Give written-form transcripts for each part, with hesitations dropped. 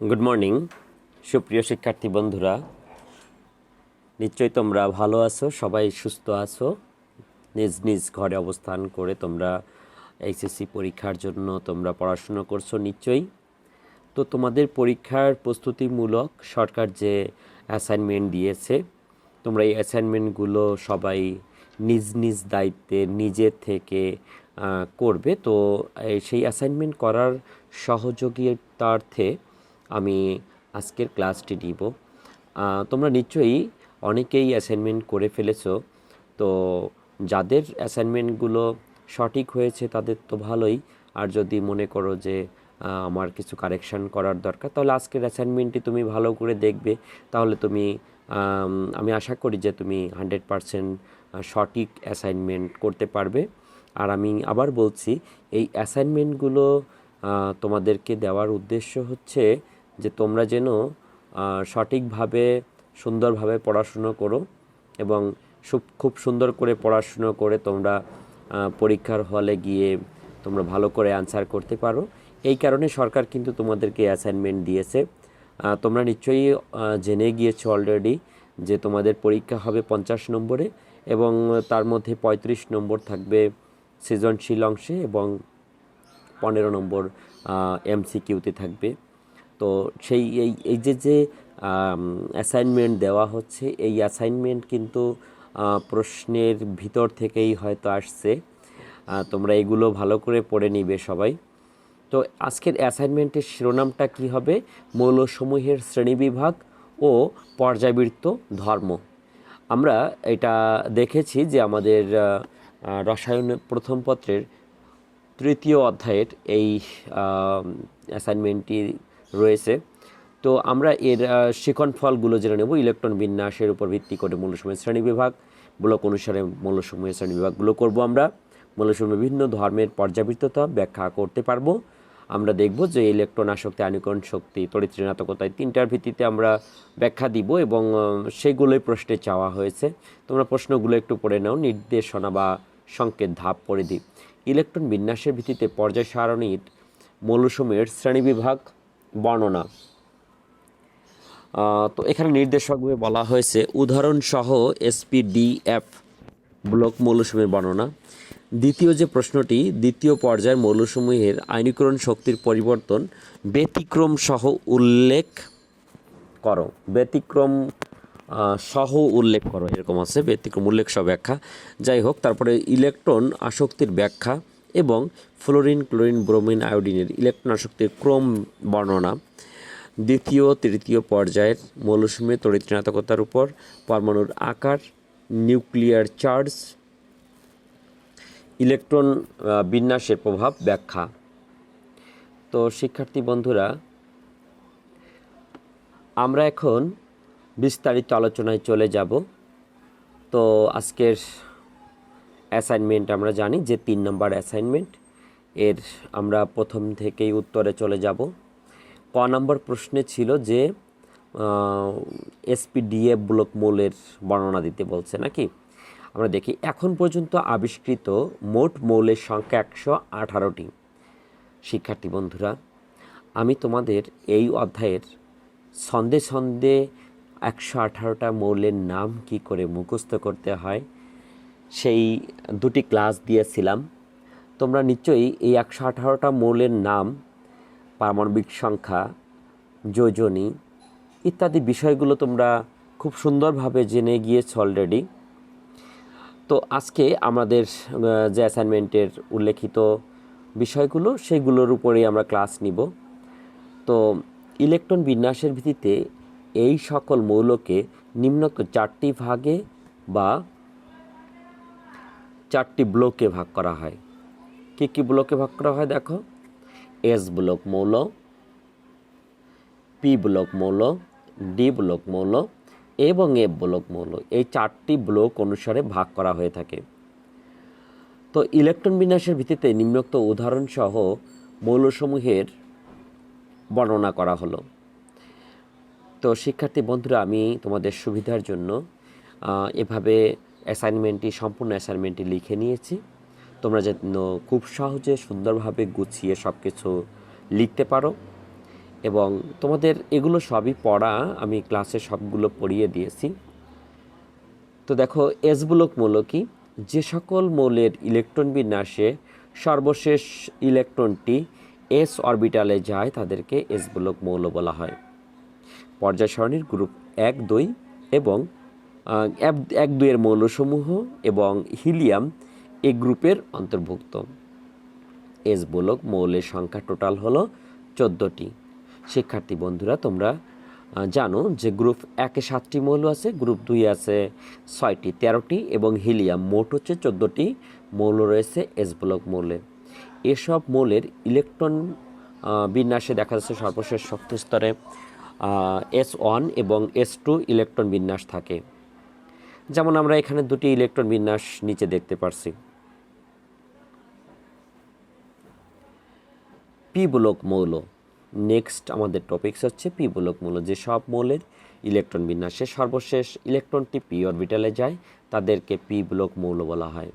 Good morning সুপ্রিয় শিক্ষার্থী বন্ধুরা, নিশ্চয়ই তোমরা ভালো আছো, সবাই সুস্থ আছো, নিজ নিজ ঘরে অবস্থান করে তোমরা এইচএসসি পরীক্ষার জন্য তোমরা পড়াশুনো করছো নিশ্চয়ই। তো তোমাদের পরীক্ষার প্রস্তুতিমূলক সরকার যে অ্যাসাইনমেন্ট দিয়েছে, তোমরা এই অ্যাসাইনমেন্টগুলো সবাই নিজ নিজ দায়িত্বে নিজের থেকে করবে। তো সেই অ্যাসাইনমেন্ট করার সহযোগিতার্থে আমি আজকের ক্লাসটি নিব। তোমরা নিশ্চয়ই অনেকেই অ্যাসাইনমেন্ট করে ফেলেছো। তো যাদের অ্যাসাইনমেন্টগুলো সঠিক হয়েছে তাদের তো ভালোই, আর যদি মনে করো যে আমার কিছু কারেকশান করার দরকার, তাহলে আজকের অ্যাসাইনমেন্টটি তুমি ভালো করে দেখবে। তাহলে তুমি আমি আশা করি যে তুমি 100% সঠিক অ্যাসাইনমেন্ট করতে পারবে। আর আমি আবার বলছি, এই অ্যাসাইনমেন্টগুলো তোমাদেরকে দেওয়ার উদ্দেশ্য হচ্ছে যে তোমরা যেন সঠিকভাবে সুন্দরভাবে পড়াশুনো করো এবং খুব সুন্দর করে পড়াশুনো করে তোমরা পরীক্ষার হলে গিয়ে তোমরা ভালো করে অ্যান্সার করতে পারো। এই কারণে সরকার কিন্তু তোমাদেরকে অ্যাসাইনমেন্ট দিয়েছে। তোমরা নিশ্চয়ই জেনে গিয়েছো অলরেডি যে তোমাদের পরীক্ষা হবে 50 নম্বরে এবং তার মধ্যে 35 নম্বর থাকবে সৃজনশীল অংশে এবং 15 নম্বর এমসিকিউতে থাকবে। তো সেই এই যে অ্যাসাইনমেন্ট দেওয়া হচ্ছে, এই অ্যাসাইনমেন্ট কিন্তু প্রশ্নের ভিতর থেকেই হয়তো আসছে। তোমরা এগুলো ভালো করে পড়ে নিবে সবাই। তো আজকের অ্যাসাইনমেন্টের শিরোনামটা কি হবে? মৌলসমূহের শ্রেণীবিভাগ ও পর্যায়বৃত্ত ধর্ম। আমরা এটা দেখেছি যে আমাদের রসায়নের প্রথম পত্রের তৃতীয় অধ্যায়ের এই অ্যাসাইনমেন্টটি রয়েছে। তো আমরা এর শিখন ফলগুলো জেনে নেব। ইলেকট্রন বিন্যাসের উপর ভিত্তি করে মৌলসমূহের শ্রেণীবিভাগ, ব্লক অনুসারে মৌলসমূহের শ্রেণীবিভাগগুলো করব আমরা। মৌলসমূহের বিভিন্ন ধর্মের পর্যাবৃত্ততা ব্যাখ্যা করতে পারবো। আমরা দেখব যে ইলেকট্রন আসক্তি, আয়নীকরণ শক্তি, তড়িৎ ঋণাত্মকতায় তিনটার ভিত্তিতে আমরা ব্যাখ্যা দিব এবং সেগুলোই প্রশ্নে চাওয়া হয়েছে। তোমরা প্রশ্নগুলো একটু পড়ে নাও, নির্দেশনা বা সংকেত ধাপ পড়ে দিই। ইলেকট্রন বিন্যাসের ভিত্তিতে পর্যায় সারণীর মৌলসমূহের শ্রেণীবিভাগ বর্ণনা। তো এখানে নির্দেশকভাবে বলা হয়েছে উদাহরণসহ এসপিডিএফ ব্লক মৌলসমূহের বর্ণনা। দ্বিতীয় যে প্রশ্নটি, দ্বিতীয় পর্যায়ের মৌলসমূহের আয়নীকরণ শক্তির পরিবর্তন ব্যতিক্রম সহ উল্লেখ করো। ব্যতিক্রম সহ উল্লেখ করো, এরকম আছে, ব্যতিক্রম উল্লেখ সহ ব্যাখ্যা। যাই হোক, তারপরে ইলেকট্রন আসক্তির ব্যাখ্যা এবং ফ্লোরিন, ক্লোরিন, ব্রোমিন, আয়োডিনের ইলেকট্রন আসক্তির ক্রম বর্ণনা। দ্বিতীয় তৃতীয় পর্যায়ের মৌলসমূহের তড়িৎ ঋণাত্মকতার উপর পরমাণুর আকার, নিউক্লিয়ার চার্জ, ইলেকট্রন বিন্যাসের প্রভাব ব্যাখ্যা। তো শিক্ষার্থী বন্ধুরা, আমরা এখন বিস্তারিত আলোচনায় চলে যাব। তো আজকের অ্যাসাইনমেন্ট আমরা জানি যে 3 নম্বর অ্যাসাইনমেন্ট, এর আমরা প্রথম থেকেই উত্তরে চলে যাব। ক নম্বর প্রশ্নে ছিল যে এসপিডিএফ ব্লক মৌলের বর্ণনা দিতে বলছে নাকি। আমরা দেখি, এখন পর্যন্ত আবিষ্কৃত মোট মৌলের সংখ্যা 118টি। শিক্ষার্থী বন্ধুরা, আমি তোমাদের এই অধ্যায়ের ছন্দে ছন্দে 118টা মৌলের নাম কি করে মুখস্থ করতে হয় সেই দুটি ক্লাস দিয়েছিলাম। তোমরা নিশ্চয়ই এই 118টা মৌলের নাম, পারমাণবিক সংখ্যা, যোজনী ইত্যাদি বিষয়গুলো তোমরা খুব সুন্দরভাবে জেনে গিয়েছ অলরেডি। তো আজকে আমাদের যে অ্যাসাইনমেন্টের উল্লেখিত বিষয়গুলো, সেগুলোর উপরেই আমরা ক্লাস নিব। তো ইলেকট্রন বিন্যাসের ভিত্তিতে এই সকল মৌলকে নিম্নোক্ত 4টি ভাগে বা 4টি ব্লকে ভাগ করা হয়। কী কী ব্লকে ভাগ করা হয় দেখো, এস ব্লক মৌল, পি ব্লক মৌল, ডি ব্লক মৌল এবং এফ ব্লক মৌল, এই 4টি ব্লক অনুসারে ভাগ করা হয়ে থাকে। তো ইলেকট্রন বিন্যাসের ভিত্তিতে নিম্নোক্ত উদাহরণসহ মৌলসমূহের বর্ণনা করা হলো। তো শিক্ষার্থী বন্ধুরা, আমি তোমাদের সুবিধার জন্য এভাবে সম্পূর্ণ অ্যাসাইনমেন্টটি লিখে নিয়েছি। তোমরা যেন খুব সহজে সুন্দরভাবে গুছিয়ে সব কিছু লিখতে পারো এবং তোমাদের এগুলো সবই পড়া, আমি ক্লাসে সবগুলো পড়িয়ে দিয়েছি। তো দেখো এস ব্লক মৌল কি? যে সকল মৌলের ইলেকট্রন বিন্যাসে সর্বশেষ ইলেকট্রনটি এস অরবিটালে যায় তাদেরকে এস ব্লক মৌল বলা হয়। পর্যায় সারণীর গ্রুপ 1, 2 এবং 1, 2 এর মৌলসমূহ এবং হিলিয়াম এই গ্রুপের অন্তর্ভুক্ত। এস ব্লক মৌলের সংখ্যা টোটাল হলো 14টি। শিক্ষার্থী বন্ধুরা, তোমরা জানো যে গ্রুপ 1-এ 7টি মৌল আছে, গ্রুপ 2-এ আছে 6টি, 13টি এবং হিলিয়াম, মোট হচ্ছে 14টি মৌল রয়েছে এস ব্লক মৌলে। এসব মৌলের ইলেকট্রন বিন্যাসে দেখা যাচ্ছে সর্বশেষ শক্তি স্তরে S1 এবং S2 ইলেকট্রন বিন্যাস থাকে। যেমন আমরা এখানে দুটি ইলেকট্রন বিন্যাস নিচে দেখতে পারছি। পি ব্লক মৌল, নেক্সট আমাদের টপিকস হচ্ছে পি ব্লক মৌল। যে সব মৌলের ইলেকট্রন বিন্যাসে সর্বশেষ ইলেকট্রনটি পি অরবিটালে যায় তাদেরকে পি ব্লক মৌল বলা হয়।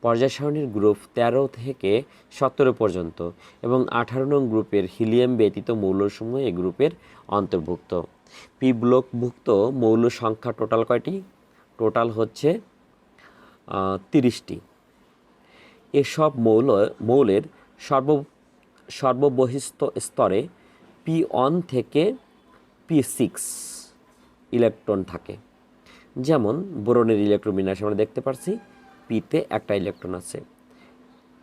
পর্যায় সারণীর গ্রুপ 13 থেকে 17 পর্যন্ত এবং 18 নং গ্রুপের হিলিয়াম ব্যতীত মৌলসমূহ এই গ্রুপের অন্তর্ভুক্ত। পি ব্লকভুক্ত মৌল সংখ্যা টোটাল কয়টি? টোটাল হচ্ছে 30টি। এসব মৌলের সর্ববহিস্থ স্তরে P1 থেকে P6 ইলেকট্রন থাকে। যেমন বোরনের ইলেকট্রন বিন্যাসে আমরা দেখতে পাচ্ছি পিতে একটা ইলেকট্রন আছে।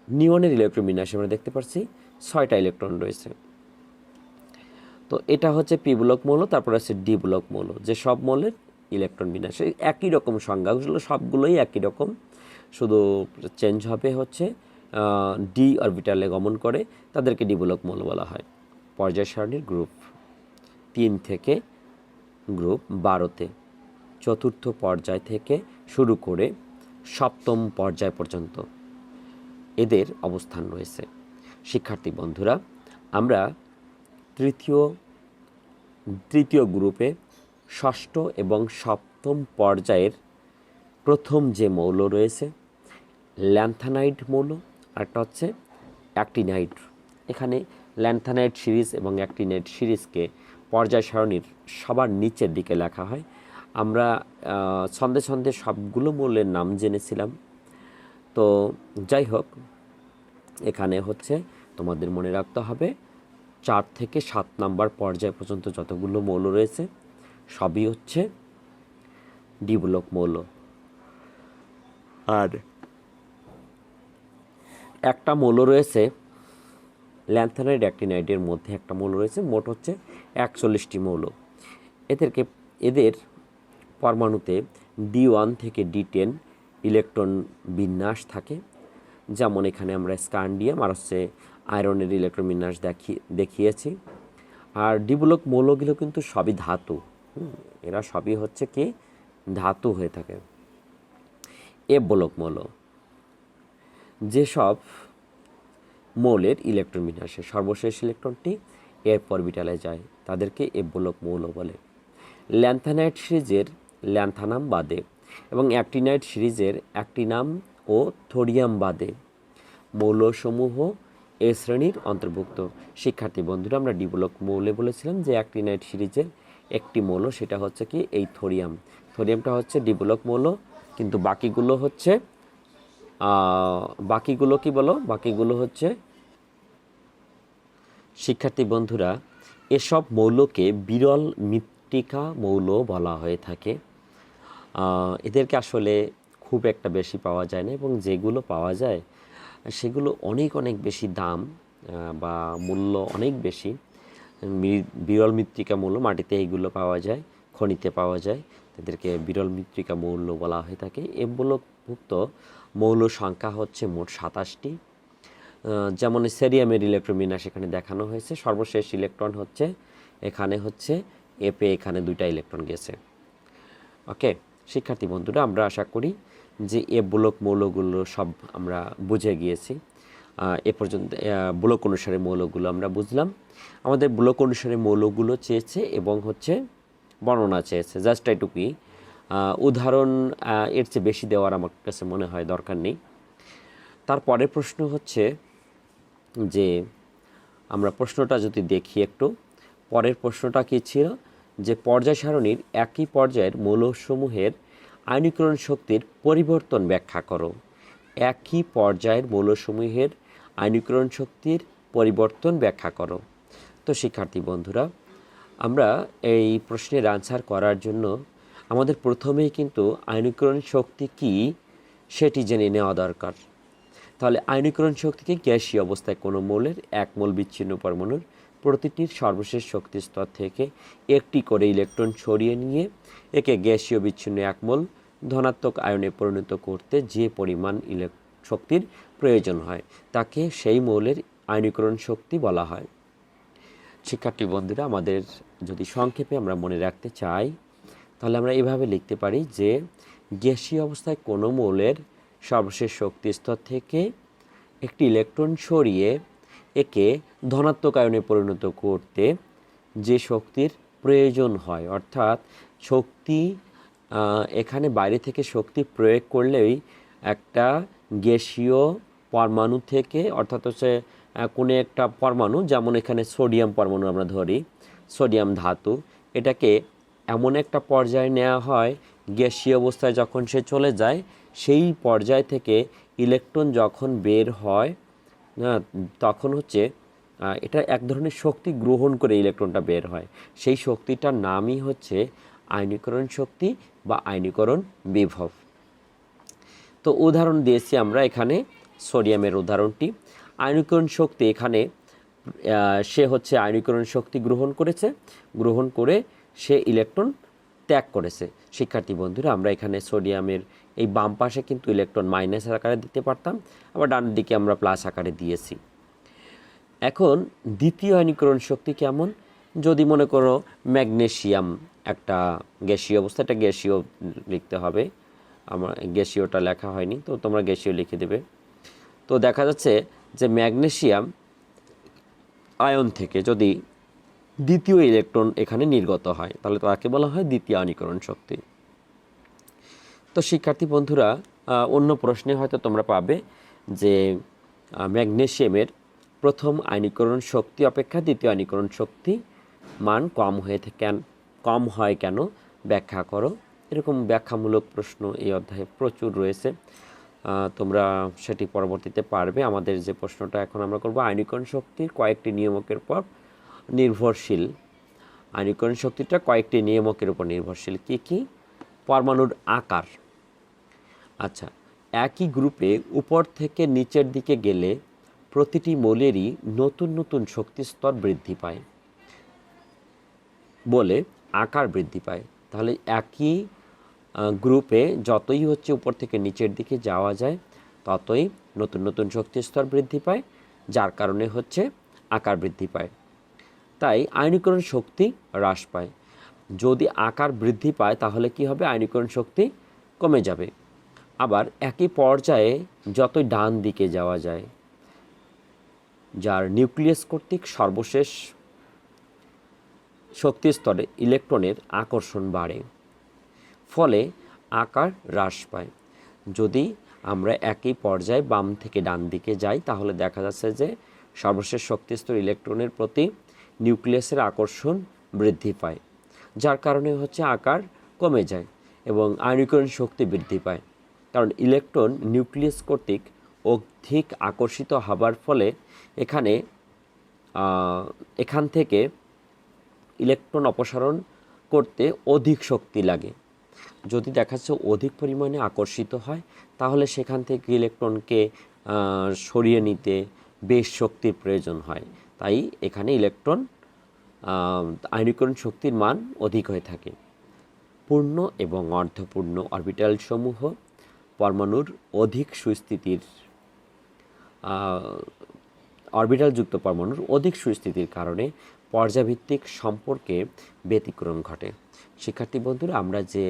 নিয়নের ইলেকট্রন বিন্যাসে আমরা দেখতে পাচ্ছি 6টা ইলেকট্রন রয়েছে। তো এটা হচ্ছে পি ব্লক মৌল। তারপর আছে ডি ব্লক মৌল। যে সব মৌলের ইলেকট্রন বিন্যাসে একই রকম সংজ্ঞাগুলো, সবগুলোই একই রকম, শুধু চেঞ্জ হবে হচ্ছে ডি অরবিটালে গমন করে, তাদেরকে ডি ব্লক মৌল বলা হয়। পর্যায় সারণীর গ্রুপ 3 থেকে গ্রুপ 12তে চতুর্থ পর্যায় থেকে শুরু করে 7ম পর্যায় পর্যন্ত এদের অবস্থান রয়েছে। শিক্ষার্থী বন্ধুরা, আমরা তৃতীয় গ্রুপে 6ষ্ঠ এবং 7ম পর্যায়ের প্রথম যে মৌল রয়েছে ল্যান্থানাইড মৌল, আরেকটা হচ্ছে অ্যাক্টিনাইড। এখানে ল্যান্থানাইড সিরিজ এবং অ্যাক্টিনাইড সিরিজকে পর্যায় সারণীর সবার নিচের দিকে লেখা হয়। আমরা ছন্দে ছন্দে সবগুলো মৌলের নাম জেনেছিলাম। তো যাই হোক, এখানে হচ্ছে তোমাদের মনে রাখতে হবে 4 থেকে 7 নাম্বার পর্যায় পর্যন্ত যতগুলো মৌল রয়েছে সবই হচ্ছে ডি ব্লক মৌল। আর একটা মৌল রয়েছে ল্যান্থানাইড অ্যাক্টিনাইডের মধ্যে একটা মৌল রয়েছে, মোট হচ্ছে 41টি মৌল। এদের পরমাণুতে D1 থেকে D10 ইলেকট্রন বিন্যাস থাকে। যেমন এখানে আমরা স্কান্ডিয়াম আর হচ্ছে আয়রনের ইলেকট্রন বিন্যাস দেখিয়েছি। আর ডি ব্লক মৌলগুলো কিন্তু সবই ধাতু, এরা সবই হচ্ছে কি ধাতু হয়ে থাকে। এফ ব্লক মৌল, যেসব মৌলের ইলেকট্রন বিন্যাসে সর্বশেষ ইলেকট্রনটি এফ অরবিটালে যায় তাদেরকে এফ ব্লক মৌল বলে। ল্যান্থানাইড সিরিজের ল্যান্থানাম বাদে এবং অ্যাক্টিনাইড সিরিজের অ্যাক্টিনাম ও থোরিয়াম বাদে মৌলসমূহ এ শ্রেণীর অন্তর্ভুক্ত। শিক্ষার্থী বন্ধুরা, আমরা ডি ব্লক মৌলে বলেছিলাম যে অ্যাক্টিনাইড সিরিজের একটি মৌল, সেটা হচ্ছে কি এই থোরিয়াম। থোরিয়ামটা হচ্ছে ডি ব্লক মৌল, কিন্তু বাকিগুলো হচ্ছে বাকিগুলো কি বলো? বাকিগুলো হচ্ছে শিক্ষার্থী বন্ধুরা, এসব মৌলকে বিরল মৃত্তিকা মৌল বলা হয়ে থাকে। এদেরকে আসলে খুব একটা বেশি পাওয়া যায় না, এবং যেগুলো পাওয়া যায় সেগুলো অনেক অনেক বেশি দাম বা মূল্য অনেক বেশি। বিরল মৃত্তিকা মৌল, মাটিতে এইগুলো পাওয়া যায়, খনিতে পাওয়া যায়, তাদেরকে বিরল মৃত্তিকা মৌল বলা হয়ে থাকে। এফ ব্লকভুক্ত মৌল সংখ্যা হচ্ছে মোট 27টি। যেমন সেরিয়ামের ইলেকট্রন বিন্যাস এখানে দেখানো হয়েছে। সর্বশেষ ইলেকট্রন হচ্ছে এখানে হচ্ছে এপে, এখানে 2টা ইলেকট্রন গেছে। ওকে শিক্ষার্থী বন্ধুরা, আমরা আশা করি যে এফ ব্লক মৌলগুলো সব আমরা বুঝে গিয়েছি। এ পর্যন্ত ব্লক অনুসারে মৌলগুলো আমরা বুঝলাম। আমাদের ব্লক অনুসারে মৌলগুলো চেয়েছে এবং হচ্ছে বর্ণনা চেয়েছে, জাস্ট এইটুকুই। উদাহরণ এর চেয়ে বেশি দেওয়ার আমার কাছে মনে হয় দরকার নেই। তারপরের প্রশ্ন হচ্ছে যে আমরা প্রশ্নটা যদি দেখি একটু, পরের প্রশ্নটা কী ছিল, যে পর্যায় সারণীর একই পর্যায়ের মৌলসমূহের আয়নীকরণ শক্তির পরিবর্তন ব্যাখ্যা করো। একই পর্যায়ের মৌলসমূহের আয়নীকরণ শক্তির পরিবর্তন ব্যাখ্যা করো। তো শিক্ষার্থী বন্ধুরা, আমরা এই প্রশ্নের আনসার করার জন্য আমাদের প্রথমেই কিন্তু আয়নীকরণ শক্তি কী সেটি জেনে নেওয়া দরকার। তাহলে আয়নীকরণ শক্তিকে গ্যাসীয় অবস্থায় কোনো মৌলের এক মোল বিচ্ছিন্ন পরমাণুর প্রতিটির সর্বশেষ শক্তি স্তর থেকে একটি করে ইলেকট্রন সরিয়ে নিয়ে একে গ্যাসীয় বিচ্ছিন্ন এক মোল ধনাত্মক আয়নে পরিণত করতে যে পরিমাণ শক্তির প্রয়োজন হয় তাকে সেই মৌলের আয়নীকরণ শক্তি বলা হয়। শিক্ষার্থী বন্ধুরা, আমাদের যদি সংক্ষেপে আমরা মনে রাখতে চাই তাহলে আমরা এভাবে লিখতে পারি যে গ্যাসীয় অবস্থায় কোনো মৌলের সর্বশেষ শক্তি স্তর থেকে একটি ইলেকট্রন সরিয়ে একে ধনাত্মক আয়নে পরিণত করতে যে শক্তির প্রয়োজন হয়, অর্থাৎ শক্তি এখানে বাইরে থেকে শক্তি প্রয়োগ করলেই একটা গ্যাসীয় পরমাণু থেকে, অর্থাৎ হচ্ছে কোনো একটা পরমাণু, যেমন এখানে সোডিয়াম পরমাণু আমরা ধরি, সোডিয়াম ধাতু, এটাকে এমন একটা পর্যায়ে নেওয়া হয় গ্যাসীয় অবস্থায় যখন সে চলে যায় সেই পর্যায় থেকে ইলেকট্রন যখন বের হয় তখন হচ্ছে এটা এক ধরনের শক্তি গ্রহণ করে ইলেকট্রনটা বের হয়, সেই শক্তিটার নামই হচ্ছে আয়নীকরণ শক্তি বা আয়নীকরণ বিভব। তো উদাহরণ দিয়েছি আমরা এখানে সোডিয়ামের উদাহরণটি। আয়নীকরণ শক্তি এখানে সে হচ্ছে আয়নীকরণ শক্তি গ্রহণ করেছে, গ্রহণ করে সে ইলেকট্রন ত্যাগ করেছে। শিক্ষার্থী বন্ধুরা, আমরা এখানে সোডিয়ামের এই বাম পাশে কিন্তু ইলেকট্রন মাইনাস আকারে দিতে পারতাম, আবার ডান দিকে আমরা প্লাস আকারে দিয়েছি। এখন দ্বিতীয় আয়নীকরণ শক্তি কেমন, যদি মনে করো ম্যাগনেসিয়াম একটা গ্যাসীয় অবস্থা, এটা গ্যাসীয় লিখতে হবে, আমার গ্যাসীয়টা লেখা হয়নি, তো তোমরা গ্যাসীয় লিখে দেবে। তো দেখা যাচ্ছে যে ম্যাগনেসিয়াম আয়ন থেকে যদি দ্বিতীয় ইলেকট্রন এখানে নির্গত হয় তাহলে তাকে বলা হয় দ্বিতীয় আয়নীকরণ শক্তি। তো শিক্ষার্থী বন্ধুরা, অন্য প্রশ্নে হয়তো তোমরা পাবে যে ম্যাগনেসিয়ামের প্রথম আয়নীকরণ শক্তি অপেক্ষা দ্বিতীয় আয়নীকরণ শক্তি মান কম হয় কেন ব্যাখ্যা করো। এরকম ব্যাখ্যামূলক প্রশ্ন এই অধ্যায়ে প্রচুর রয়েছে, তোমরা সেটি পরবর্তীতে পারবে। আমাদের যে প্রশ্নটা এখন আমরা করব, আয়নীকরণ শক্তির কয়েকটি নিয়ামকের উপর নির্ভরশীল। আয়নীকরণ শক্তিটা কয়েকটি নিয়ামকের উপর নির্ভরশীল। কি কি? পরমাণুর আকার। আচ্ছা, একই গ্রুপে উপর থেকে নিচের দিকে গেলে প্রতিটি মৌলেরই নতুন নতুন শক্তি স্তর বৃদ্ধি পায় বলে আকার বৃদ্ধি পায়। তাহলে একই গ্রুপে যতই হচ্ছে উপর থেকে নিচের দিকে যাওয়া যায় ততই নতুন নতুন শক্তি স্তর বৃদ্ধি পায়, যার কারণে হচ্ছে আকার বৃদ্ধি পায়। তাই আয়নীকরণ শক্তি হ্রাস পায়। যদি আকার বৃদ্ধি পায় তাহলে কি হবে? আয়নীকরণ শক্তি কমে যাবে। আবার একই পর্যায়ে যতই ডান দিকে যাওয়া যায়, যার নিউক্লিয়াস কর্তৃক সর্বশেষ শক্তি স্তরে ইলেকট্রনের আকর্ষণ বাড়ে, ফলে আকার হ্রাস পায়। যদি আমরা একই পর্যায়ে বাম থেকে ডান দিকে যাই তাহলে দেখা যাচ্ছে যে সর্বশেষ শক্তি স্তর ইলেকট্রনের প্রতি নিউক্লিয়াসের আকর্ষণ বৃদ্ধি পায়, যার কারণে হচ্ছে আকার কমে যায় এবং আয়নীকরণ শক্তি বৃদ্ধি পায়। কারণ ইলেকট্রন নিউক্লিয়াস কর্তৃক অধিক আকর্ষিত হবার ফলে এখান থেকে ইলেকট্রন অপসারণ করতে অধিক শক্তি লাগে। যদি দেখা যাচ্ছে অধিক পরিমাণে আকর্ষিত হয় তাহলে সেখান থেকে ইলেকট্রনকে সরিয়ে নিতে বেশ শক্তির প্রয়োজন হয়। তাই এখানে ইলেকট্রন আয়নীকরণ শক্তির মান অধিক হয়ে থাকে। পূর্ণ এবং অর্ধপূর্ণ অরবিটাল সমূহ পরমাণুর অধিক সুস্থিতির অরবিটালযুক্ত পরমাণুর অধিক সুস্থিতির কারণে পর্যায়ভিত্তিক সম্পর্কে ব্যতিক্রম ঘটে। শিক্ষার্থী বন্ধুরা, আমরা যে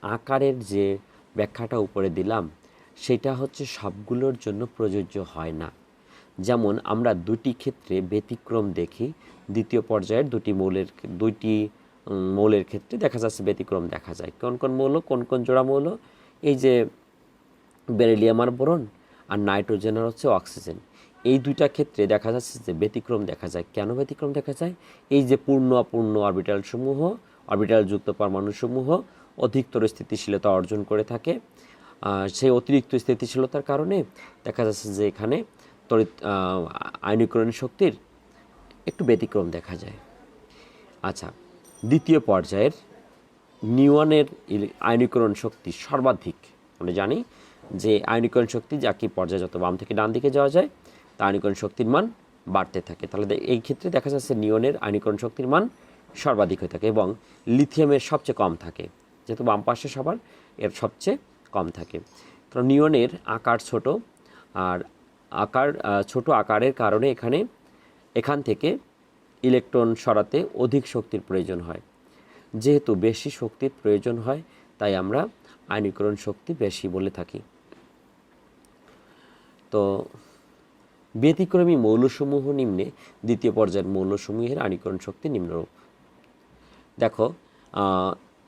আকারের যে ব্যাখ্যাটা উপরে দিলাম সেটা হচ্ছে সবগুলোর জন্য প্রযোজ্য হয় না। যেমন আমরা দুটি ক্ষেত্রে ব্যতিক্রম দেখি, দ্বিতীয় পর্যায়ের দুটি মৌলের ক্ষেত্রে দেখা যাচ্ছে ব্যতিক্রম দেখা যায়। কোন কোন মৌল, কোন কোন জোড়া মৌল? এই যে বেরিলিয়াম আর বোরন আর নাইট্রোজেন আর হচ্ছে অক্সিজেন, এই দুইটা ক্ষেত্রে দেখা যাচ্ছে যে ব্যতিক্রম দেখা যায়। কেন ব্যতিক্রম দেখা যায়? এই যে পূর্ণ অপূর্ণ অরবিটালযুক্ত পরমাণুসমূহ অধিকতর স্থিতিশীলতা অর্জন করে থাকে। সেই অতিরিক্ত স্থিতিশীলতার কারণে দেখা যাচ্ছে যে এখানে তড়িৎ আয়নীকরণ শক্তির একটু ব্যতিক্রম দেখা যায়। আচ্ছা, দ্বিতীয় পর্যায়ের নিউটনের আয়নীকরণ শক্তি সর্বাধিক। আমরা জানি যে আয়নীকরণ শক্তি যাকে পর্যায়ে যত বাম থেকে ডান দিকে যাওয়া যায় তা আয়নীকরণ শক্তির মান বাড়তে থাকে। তাহলে এই ক্ষেত্রে দেখা যাচ্ছে নিউটনের আয়নীকরণ শক্তির মান সর্বাধিক হয়ে থাকে এবং লিথিয়ামের সবচেয়ে কম থাকে, যেহেতু বাম পাশে সবার এর সবচেয়ে কম থাকে। কারণ নিউটনের আকার ছোট, আর ছোট আকারের কারণে এখান থেকে ইলেকট্রন সরাতে অধিক শক্তির প্রয়োজন হয়। যেহেতু বেশি শক্তির প্রয়োজন হয় তাই আমরা আয়নীকরণ শক্তি বেশি বলে থাকি। তো ব্যতিক্রমী মৌলসমূহ নিম্নে, দ্বিতীয় পর্যায়ের মৌলসমূহের আয়নীকরণ শক্তি নিম্নরূপ। দেখো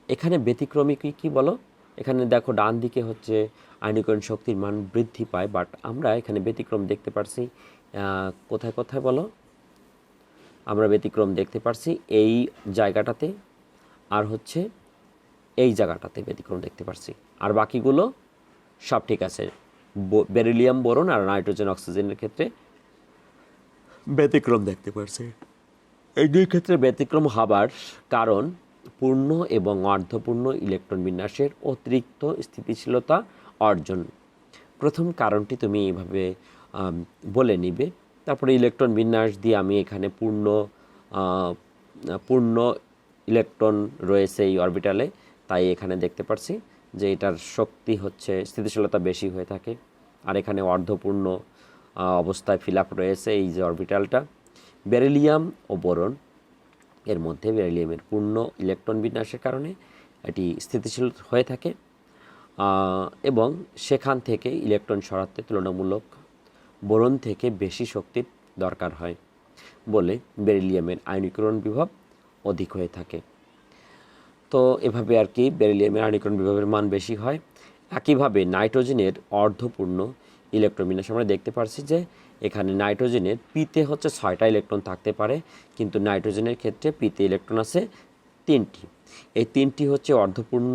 এখানে ব্যতিক্রমী কি বলো? এখানে দেখো ডান দিকে হচ্ছে আয়নীকরণ শক্তির মান বৃদ্ধি পায়, বাট আমরা এখানে ব্যতিক্রম দেখতে পারছি কোথায় কোথায় বলো? আমরা ব্যতিক্রম দেখতে পারছি এই জায়গাটাতে আর হচ্ছে এই জায়গাটাতে ব্যতিক্রম দেখতে পারছি, আর বাকিগুলো সব ঠিক আছে। বেরিলিয়াম, বোরন আর নাইট্রোজেন অক্সিজেনের ক্ষেত্রে ব্যতিক্রম দেখতে পারছি। এই দুই ক্ষেত্রে ব্যতিক্রম হবার কারণ পূর্ণ এবং অর্ধপূর্ণ ইলেকট্রন বিন্যাসের অতিরিক্ত স্থিতিশীলতা অর্জন। প্রথম কারণটি তুমি এইভাবে বলে নিবে, তারপরে ইলেকট্রন বিন্যাস দিয়ে আমি এখানে পূর্ণ ইলেকট্রন রয়েছে এই অরবিটালে, তাই এখানে দেখতে পাচ্ছি যে এটার শক্তি হচ্ছে স্থিতিশীলতা বেশি হয়ে থাকে। আর এখানে অর্ধপূর্ণ অবস্থায় ফিল আপ রয়েছে এই যে অরবিটালটা। বেরিলিয়াম ও বোরন এর মধ্যে বেরিলিয়ামের পূর্ণ ইলেকট্রন বিন্যাসের কারণে এটি স্থিতিশীল হয়ে থাকে এবং সেখান থেকে ইলেকট্রন সরাতে তুলনামূলক বোরন থেকে বেশি শক্তির দরকার হয় বলে বেরিলিয়ামের আয়নীকরণ বিভব অধিক হয়ে থাকে। তো এভাবে আর কি বেরিলিয়ামের আয়নীকরণ বিভবের মান বেশি হয়। একইভাবে নাইট্রোজেনের অর্ধপূর্ণ ইলেকট্রন বিন্যাস আমরা দেখতে পাচ্ছি যে এখানে নাইট্রোজেনের পিতে হচ্ছে 6টা ইলেকট্রন থাকতে পারে, কিন্তু নাইট্রোজেনের ক্ষেত্রে পিতে ইলেকট্রন আছে 3টি। এই 3টি হচ্ছে অর্ধপূর্ণ,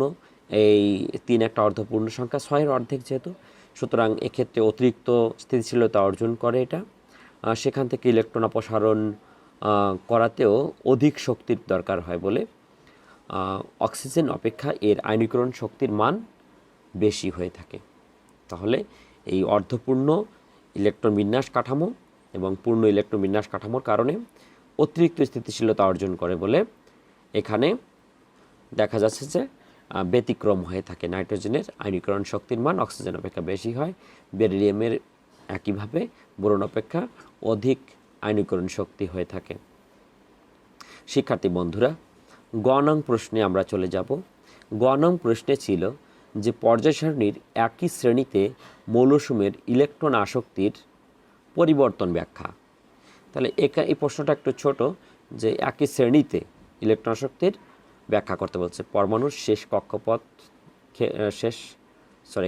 এই 3 একটা অর্ধপূর্ণ সংখ্যা, 6-এর অর্ধেক যেহেতু, সুতরাং এক্ষেত্রে অতিরিক্ত স্থিতিশীলতা অর্জন করে এটা। সেখান থেকে ইলেকট্রন অপসারণ করাতেও অধিক শক্তির দরকার হয় বলে অক্সিজেন অপেক্ষা এর আয়নীকরণ শক্তির মান বেশি হয়ে থাকে। তাহলে এই অর্ধপূর্ণ ইলেকট্রন বিন্যাস কাঠামো এবং পূর্ণ ইলেকট্রন বিন্যাস কাঠামোর কারণে অতিরিক্ত স্থিতিশীলতা অর্জন করে বলে এখানে দেখা যাচ্ছে যে ব্যতিক্রম হয়ে থাকে। নাইট্রোজেনের আয়নীকরণ শক্তির মান অক্সিজেন অপেক্ষা বেশি হয়, বেরিলিয়ামের একইভাবে বোরন অপেক্ষা অধিক আয়নীকরণ শক্তি হয়ে থাকে। শিক্ষার্থী বন্ধুরা, গ নং প্রশ্নে আমরা চলে যাব। গ নং প্রশ্নে ছিল যে পর্যায় সারণীর একই শ্রেণীতে মৌলসমূহের ইলেকট্রন আসক্তির পরিবর্তন ব্যাখ্যা। তাহলে এই প্রশ্নটা একটু ছোট, যে একই শ্রেণীতে ইলেকট্রন আসক্তির ব্যাখ্যা করতে বলছে। পরমাণুর শেষ কক্ষপথ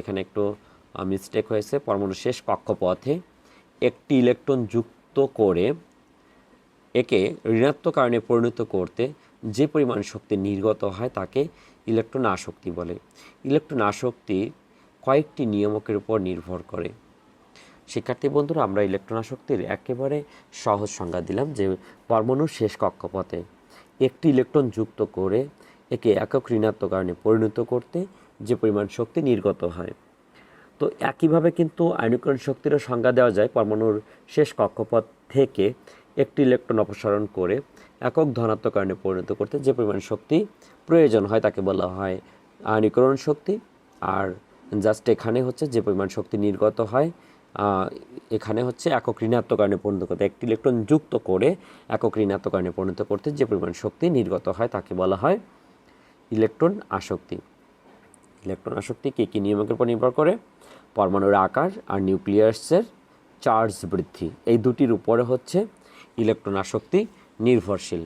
এখানে একটু মিস্টেক হয়েছে। পরমাণুর শেষ কক্ষপথে একটি ইলেকট্রন যুক্ত করে একে ঋণাত্মক আয়নে পরিণত করতে যে পরিমাণ শক্তি নির্গত হয় তাকে ইলেকট্রন আসক্তি বলে। ইলেকট্রন আসক্তি কয়েকটি নিয়ামকের উপর নির্ভর করে। শিক্ষার্থী বন্ধুরা, আমরা ইলেকট্রন আসক্তির একেবারে সহজ সংজ্ঞা দিলাম যে পরমাণুর শেষ কক্ষপথে একটি ইলেকট্রন যুক্ত করে একে একক ঋণাত্মক আয়নে পরিণত করতে যে পরিমাণ শক্তি নির্গত হয়। তো একইভাবে কিন্তু আয়নীকরণ শক্তিরও সংজ্ঞা দেওয়া যায়। পরমাণুর শেষ কক্ষপথ থেকে একটি ইলেকট্রন অপসারণ করে একক ধনাত্মক আয়নে পরিণত করতে যে পরিমাণ শক্তি প্রয়োজন হয় তাকে বলা হয় আয়নীকরণ শক্তি। আর জাস্ট এখানে হচ্ছে যে পরিমাণ শক্তি নির্গত হয় এখানে হচ্ছে একক ঋণাত্মক আয়নে পরিণত করতে, একটি ইলেকট্রন যুক্ত করে একক ঋণাত্মক আয়নে পরিণত করতে যে পরিমাণ শক্তি নির্গত হয় তাকে বলা হয় ইলেকট্রন আসক্তি। ইলেকট্রন আসক্তি কী নিয়মের উপর নির্ভর করে? পরমাণুর আকার আর নিউক্লিয়াসের চার্জ বৃদ্ধি, এই দুটির উপরে হচ্ছে ইলেকট্রন আসক্তি নির্ভরশীল।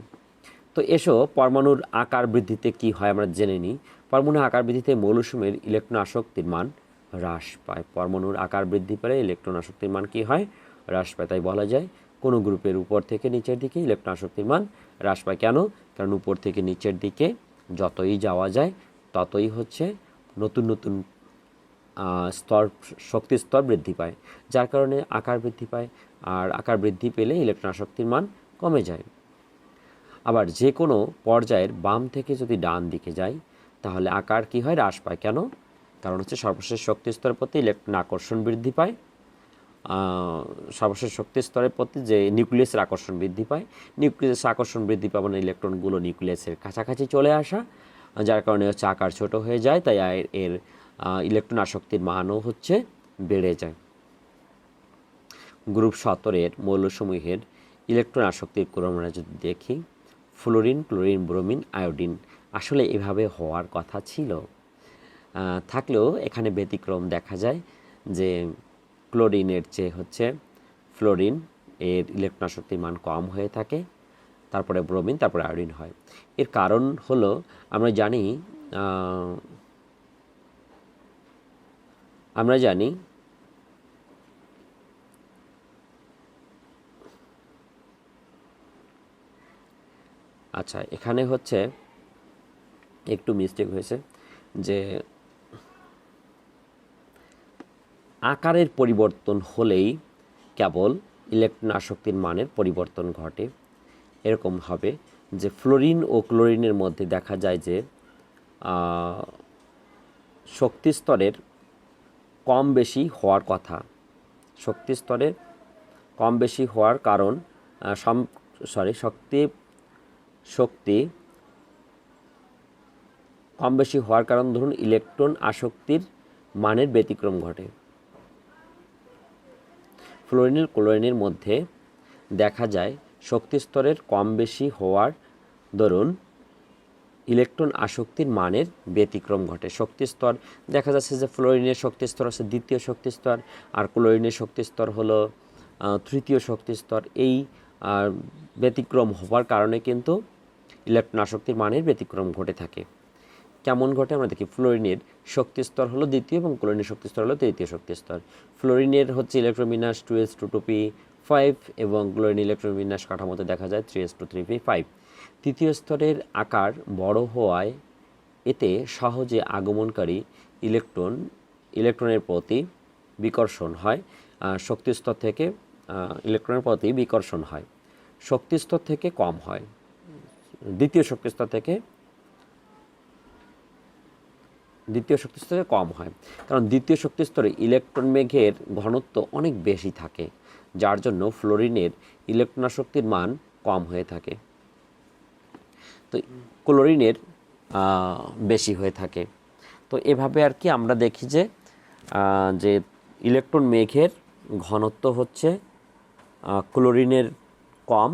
তো এসো পরমাণুর আকার বৃদ্ধিতে কি হয় আমরা জেনে নিই। পরমাণুর আকার বৃদ্ধিতে মৌলসমূহের ইলেকট্রন আসক্তির মান হ্রাস পায়। পরমাণুর আকার বৃদ্ধি পেলে ইলেকট্রন আসক্তির মান কি হয়? হ্রাস পায়। তাই বলা যায় কোনো গ্রুপের উপর থেকে নিচের দিকে ইলেকট্রন আসক্তির মান হ্রাস পায়। কেন? কারণ উপর থেকে নিচের দিকে যতই যাওয়া যায় ততই হচ্ছে নতুন নতুন স্তর, শক্তির স্তর বৃদ্ধি পায়, যার কারণে আকার বৃদ্ধি পায়। আর আকার বৃদ্ধি পেলে ইলেকট্রন আসক্তির মান কমে যায়। আবার যে কোনো পর্যায়ের বাম থেকে যদি ডান দিকে যায় তাহলে আকার কি হয়? হ্রাস পায়। কেন? কারণ হচ্ছে সর্বশেষ শক্তি স্তরের প্রতি ইলেকট্রন আকর্ষণ বৃদ্ধি পায়। সর্বশেষ শক্তি স্তরের প্রতি যে নিউক্লিয়াসের আকর্ষণ বৃদ্ধি পায়, নিউক্লিয়াসের আকর্ষণ বৃদ্ধি পায় মানে ইলেকট্রনগুলো নিউক্লিয়াসের কাছাকাছি চলে আসা, যার কারণে হচ্ছে আকার ছোট হয়ে যায়। তাই এর ইলেকট্রন আসক্তির মানও হচ্ছে বেড়ে যায়। গ্রুপ 17-এর মৌলসমূহের ইলেকট্রন আসক্তির ক্রম আমরা যদি দেখি, ফ্লোরিন, ক্লোরিন, ব্রোমিন, আয়োডিন আসলে এভাবে হওয়ার কথা ছিল, থাকলেও এখানে ব্যতিক্রম দেখা যায় যে ক্লোরিনের চেয়ে হচ্ছে ফ্লোরিন এর ইলেকট্রন আসক্তির মান কম হয়ে থাকে, তারপরে ব্রোমিন, তারপরে আয়োডিন হয়। এর কারণ হলো আমরা জানি আচ্ছা, এখানে হচ্ছে একটু মিস্টেক হয়েছে যে আকারের পরিবর্তন হলেই কেবল ইলেকট্রন আসক্তির মানের পরিবর্তন ঘটে। এরকম হবে যে ফ্লোরিন ও ক্লোরিনের মধ্যে দেখা যায় যে শক্তি স্তরের কম বেশি হওয়ার কথা। শক্তি স্তরের কম বেশি হওয়ার কারণ শক্তি কম বেশি হওয়ার কারণ ধরুন ইলেকট্রন আসক্তির মানের ব্যতিক্রম ঘটে। ফ্লোরিন ক্লোরিনের মধ্যে দেখা যায় শক্তি স্তরের কম বেশি হওয়ার দরুন ইলেকট্রন আসক্তির মানের ব্যতিক্রম ঘটে। শক্তি স্তর দেখা যাচ্ছে যে ফ্লোরিনের শক্তি স্তর হচ্ছে দ্বিতীয় শক্তি স্তর, আর ক্লোরিনের শক্তি স্তর হলো তৃতীয় শক্তি স্তর। এই ব্যতিক্রম হওয়ার কারণে কিন্তু ইলেকট্রন আসক্তির মানের ব্যতিক্রম ঘটে থাকে। কেমন ঘটে আমরা দেখি, ফ্লোরিনের শক্তি স্তর হলো দ্বিতীয় এবং ক্লোরিনের শক্তি স্তর হলো তৃতীয় শক্তি স্তর। ফ্লোরিনের হচ্ছে ইলেকট্রন বিন্যাস 2s2 2p5 এবং ক্লোরিন ইলেকট্রন বিন্যাস কাঠামোতে দেখা যায় 3s2 3p5। তৃতীয় স্তরের আকার বড় হওয়ায় এতে সহজে আগমনকারী ইলেকট্রনের প্রতি বিকর্ষণ হয়, শক্তি স্তর থেকে ইলেকট্রনের প্রতি বিকর্ষণ হয়, শক্তি স্তর থেকে কম হয়, দ্বিতীয় শক্তি স্তরে কম হয়। কারণ দ্বিতীয় শক্তি স্তরে ইলেকট্রন মেঘের ঘনত্ব অনেক বেশি থাকে, যার জন্য ফ্লোরিনের ইলেকট্রন আসক্তির মান কম হয়ে থাকে, তো ক্লোরিনের বেশি হয়ে থাকে। তো এভাবে আর কি আমরা দেখি যে ইলেকট্রন মেঘের ঘনত্ব হচ্ছে ক্লোরিনের কম,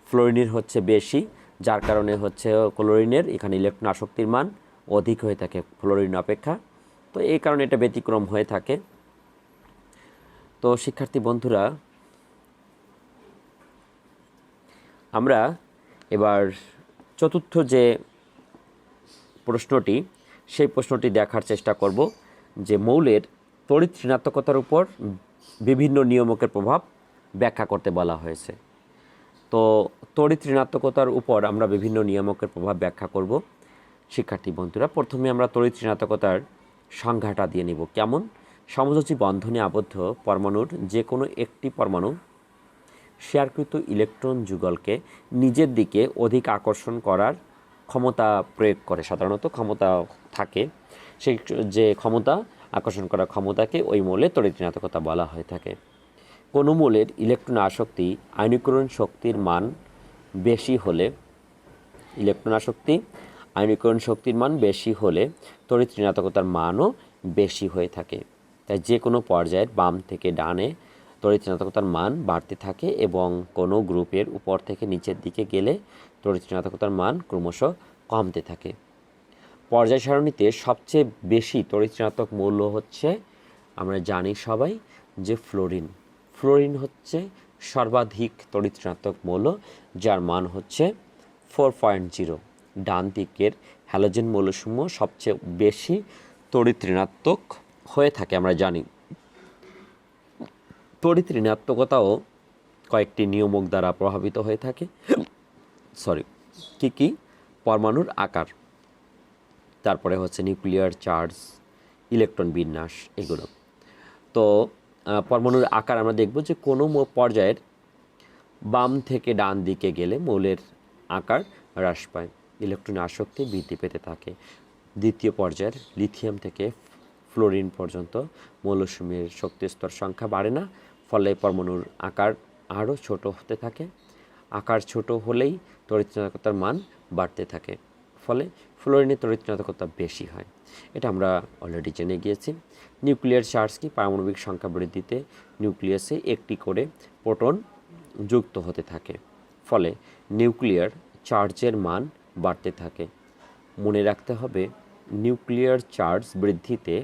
ফ্লোরিনের হচ্ছে বেশি, যার কারণে হচ্ছে ক্লোরিনের এখানে ইলেকট্রন আসক্তির মান অধিক হয়ে থাকে ফ্লোরিন অপেক্ষা। তো এই কারণে এটা ব্যতিক্রম হয়ে থাকে। তো শিক্ষার্থী বন্ধুরা, আমরা এবার চতুর্থ যে প্রশ্নটি, সেই প্রশ্নটি দেখার চেষ্টা করব যে মৌলের তড়িৎ ঋণাত্মকতার উপর বিভিন্ন নিয়মকের প্রভাব ব্যাখ্যা করতে বলা হয়েছে। তো তড়িৎ ঋণাত্মকতার উপর আমরা বিভিন্ন নিয়মকের প্রভাব ব্যাখ্যা করব। শিক্ষার্থী বন্ধুরা, প্রথমে আমরা তড়িৎ ঋণাত্মকতার সংজ্ঞাটা দিয়ে নিব। কেমন? সমযোজী বন্ধনে আবদ্ধ পরমাণুর যে কোনো একটি পরমাণু শেয়ারকৃত ইলেকট্রন যুগলকে নিজের দিকে অধিক আকর্ষণ করার ক্ষমতা প্রয়োগ করে। সাধারণত ক্ষমতা থাকে, সেই যে ক্ষমতা, আকর্ষণ করার ক্ষমতাকে ওই মৌলের তড়িৎ ঋণাত্মকতা বলা হয়ে থাকে। কোনো মৌলের ইলেকট্রন আসক্তি আয়নীকরণ শক্তির মান বেশি হলে, ইলেকট্রন আসক্তি আয়নীকরণ শক্তির মান বেশি হলে তড়িৎ ঋণাত্মকতার মানও বেশি হয়ে থাকে। তাই যে কোনো পর্যায়ের বাম থেকে ডানে তড়িৎ ঋণাত্মকতার মান বাড়তে থাকে এবং কোনো গ্রুপের উপর থেকে নিচের দিকে গেলে তড়িৎ ঋণাত্মকতার মান ক্রমশ কমতে থাকে। পর্যায় সারণীতে সবচেয়ে বেশি তড়িৎ ঋণাত্মক মৌল হচ্ছে, আমরা জানি সবাই, যে ফ্লোরিন। ফ্লোরিন হচ্ছে সর্বাধিক তড়িৎ ঋণাত্মক মৌল, যার মান হচ্ছে 4.0। ডান দিকের হ্যালোজেন মৌলসমূহ সবচেয়ে বেশি তড়িৎ ঋণাত্মক হয়ে থাকে, আমরা জানি। তড়িৎ ঋণাত্মকতাও কয়েকটি নিয়মক দ্বারা প্রভাবিত হয়ে থাকে। কি পরমাণুর আকার, তারপরে হচ্ছে নিউক্লিয়ার চার্জ, ইলেকট্রন বিন্যাস, এগুলো। তো পরমাণুর আকার আমরা দেখব যে কোনো পর্যায়ের বাম থেকে ডান দিকে গেলে মৌলের আকার হ্রাস পায়, ইলেকট্রনের আসক্তি বৃদ্ধি পেতে থাকে। দ্বিতীয় পর্যায়ের লিথিয়াম থেকে ফ্লোরিন পর্যন্ত মৌলসমূহের শক্তি স্তর সংখ্যা বাড়ে না, ফলে পরমাণুর আকার আরও ছোট হতে থাকে। আকার ছোট হলেই তড়িৎ ঋণাত্মকতার মান বাড়তে থাকে, ফলে ফ্লোরিনের তড়িৎ ঋণাত্মকতা বেশি হয়। এটা আমরা অলরেডি জেনে গিয়েছি। নিউক্লিয়ার চার্জ কি? পারমাণবিক সংখ্যা বৃদ্ধিতে নিউক্লিয়াসে একটি করে প্রোটন যুক্ত হতে থাকে, ফলে নিউক্লিয়ার চার্জের মান বাড়তে থাকে। মনে রাখতে হবে, নিউক্লিয়ার চার্জ বৃদ্ধিতে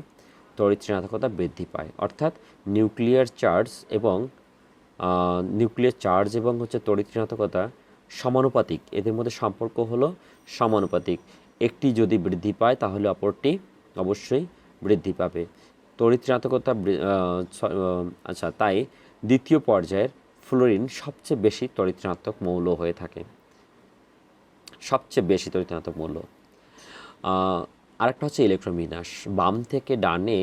তড়িৎ ঋণাত্মকতা বৃদ্ধি পায়, অর্থাৎ নিউক্লিয়ার চার্জ এবং হচ্ছে তড়িৎ ঋণাত্মকতা সমানুপাতিক, এদের মধ্যে সম্পর্ক হলো সমানুপাতিক। একটি যদি বৃদ্ধি পায় তাহলে অপরটি অবশ্যই বৃদ্ধি পাবে। তড়িৎ ঋণাত্মকতা তাই দ্বিতীয় পর্যায়ের ফ্লোরিন সবচেয়ে বেশি তড়িৎ ঋণাত্মক মৌল হয়ে থাকে, সবচেয়ে বেশি তড়িৎ ঋণাত্মক মৌল। আরেকটা হচ্ছে ইলেকট্রন বিন্যাস। বাম থেকে ডানে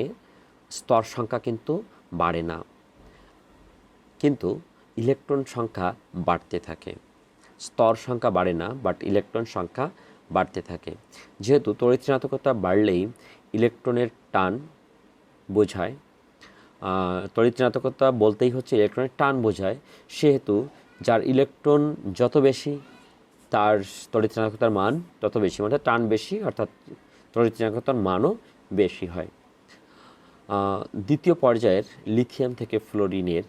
স্তর সংখ্যা কিন্তু বাড়ে না, কিন্তু ইলেকট্রন সংখ্যা বাড়তে থাকে। স্তর সংখ্যা বাড়ে না, বাট ইলেকট্রন সংখ্যা বাড়তে থাকে। যেহেতু তড়িৎ ঋণাত্মকতা বাড়লেই ইলেকট্রনের টান বোঝায়, তড়িৎ ঋণাত্মকতা বলতেই হচ্ছে ইলেকট্রনের টান বোঝায়, সেহেতু যার ইলেকট্রন যত বেশি তার তড়িৎ ঋণাত্মকতার মান তত বেশি, অর্থাৎ টান বেশি, অর্থাৎ তড়িৎ ঋণাত্মকতার মানও বেশি হয়। দ্বিতীয় পর্যায়ের লিথিয়াম থেকে ফ্লোরিনের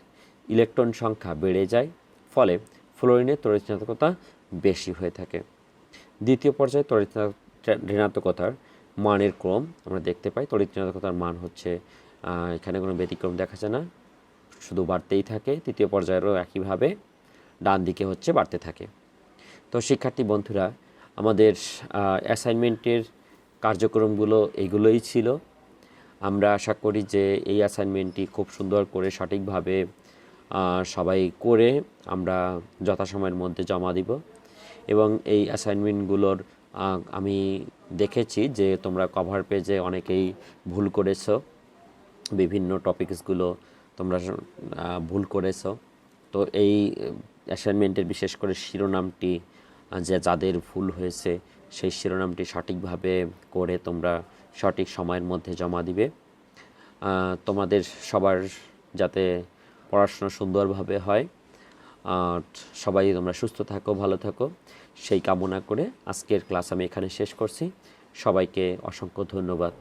ইলেকট্রন সংখ্যা বেড়ে যায়, ফলে ফ্লোরিনের তড়িৎ ঋণাত্মকতা বেশি হয়ে থাকে। দ্বিতীয় পর্যায়ে তড়িৎ ঋণাত্মকতার মানের ক্রম আমরা দেখতে পাই। তড়িৎ ঋণাত্মকতার মান হচ্ছে, এখানে কোনো ব্যতিক্রম দেখা যায় না, শুধু বাড়তেই থাকে। তৃতীয় পর্যায়েরও একইভাবে ডান দিকে হচ্ছে বাড়তে থাকে। তো শিক্ষার্থী বন্ধুরা, আমাদের অ্যাসাইনমেন্টের কার্যক্রমগুলো এইগুলোই ছিল। আমরা আশা করি যে এই অ্যাসাইনমেন্টটি খুব সুন্দর করে সঠিকভাবে সবাই করে আমরা যথাসময়ের মধ্যে জমা দিব। এবং এই অ্যাসাইনমেন্টগুলোর আমি দেখেছি যে তোমরা কভার পেজে অনেকেই ভুল করেছো, বিভিন্ন টপিকসগুলো তোমরা ভুল করেছো। তো এই অ্যাসাইনমেন্টের বিশেষ করে শিরোনামটি যে যাদের ভুল হয়েছে সেই শিরোনামটি সঠিকভাবে করে তোমরা সঠিক সময়ের মধ্যে জমা দিবে। তোমাদের সবার যাতে পড়াশোনা সুন্দরভাবে হয়, সবাই তোমরা সুস্থ থাকো, ভালো থাকো, সেই কামনা করে আজকের ক্লাস আমি এখানে শেষ করছি। সবাইকে অসংখ্য ধন্যবাদ।